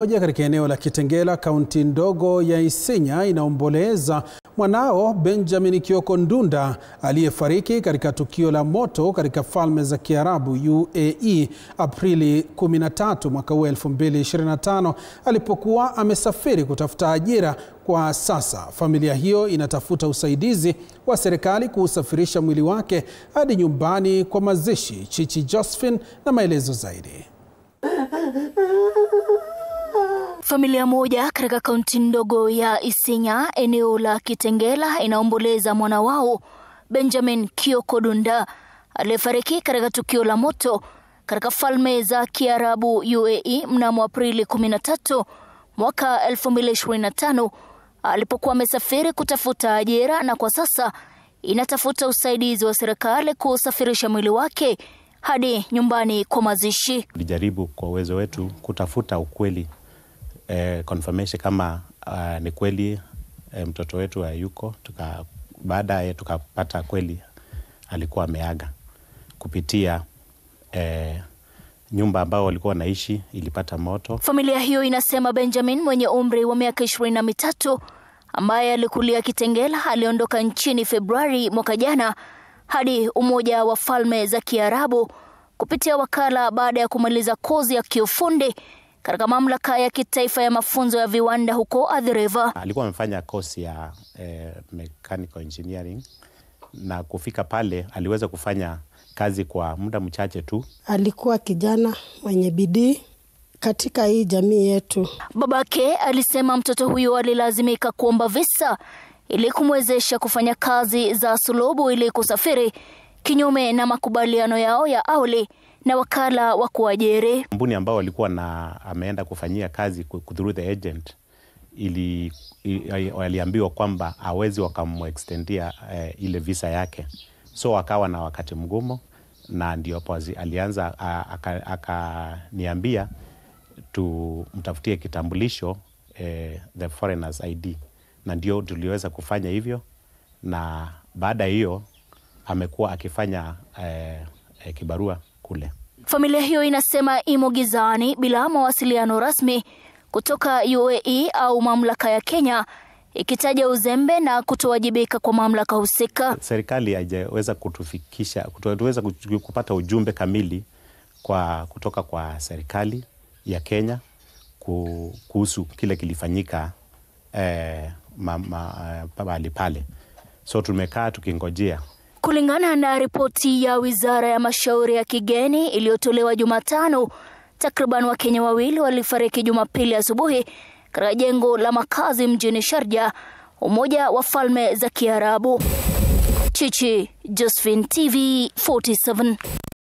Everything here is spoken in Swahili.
Moja katika eneo la Kitengela, kaunti ndogo ya Isinya, inaomboleza mwanao Benjamin Kioko Ndunda aliyefariki katika tukio la moto katika Falme za Kiarabu UAE Aprili 13 mwaka 2025 alipokuwa amesafiri kutafuta ajira. Kwa sasa familia hiyo inatafuta usaidizi wa serikali kuusafirisha mwili wake hadi nyumbani kwa mazishi. Chichi Josephine na maelezo zaidi. Familia moja katika kaunti ndogo ya Isinya, eneo la Kitengela, inaomboleza mwana wao Benjamin Kioko Ndunda aliyefariki katika tukio la moto katika Falme za Kiarabu UAE mnamo Aprili 13 mwaka 2025 alipokuwa amesafiri kutafuta ajira, na kwa sasa inatafuta usaidizi wa serikali kusafirisha mwili wake hadi nyumbani kwa mazishi. Tulijaribu kwa uwezo wetu kutafuta ukweli, confirmation kama ni kweli mtoto wetu hayuko. Baadaye tukapata kweli alikuwa ameaga. Kupitia nyumba ambao walikuwa naishi ilipata moto. Familia hiyo inasema Benjamin mwenye umri wa miaka 23 ambaye alikulia Kitengela aliondoka nchini Februari mwaka jana hadi Umoja wa Falme za Kiarabu kupitia wakala baada ya kumaliza kozi ya kiufundi katika mamlaka ya kitaifa ya mafunzo ya viwanda huko Athi River. Alikuwa amefanya kozi ya mechanical engineering, na kufika pale aliweza kufanya kazi kwa muda mchache tu. Alikuwa kijana mwenye bidii katika hii jamii yetu. Babake alisema mtoto huyo alilazimika kuomba visa ili kumwezesha kufanya kazi za sulubu ili kusafiri kinyume na makubaliano yao ya awali na wakala wa kuajiri. Kampuni ambao walikuwa ameenda kufanyia kazi through the agent waliambiwa kwamba hawezi wakamextendia ile visa yake, so akawa na wakati mgumu, na ndio alianza akaniambia tumtafutie kitambulisho, the foreigners ID, na ndio tuliweza kufanya hivyo, na baada hiyo amekuwa akifanya kibarua kule. Familia hiyo inasema imo gizani bila mawasiliano rasmi kutoka UAE au mamlaka ya Kenya, ikitaja uzembe na kutowajibika kwa mamlaka husika. Serikali haijaweza kutuweza kupata ujumbe kamili kutoka kwa serikali ya Kenya kuhusu kile kilifanyika mahali pale. So tumekaa tukingojea. Kulingana na ripoti ya Wizara ya Mashauri ya Kigeni iliyotolewa Jumatano, takriban Wakenya wawili walifariki Jumapili asubuhi katika jengo la makazi mjini Sharjah, Umoja wa Falme za Kiarabu. Chichi Josephine, TV 47.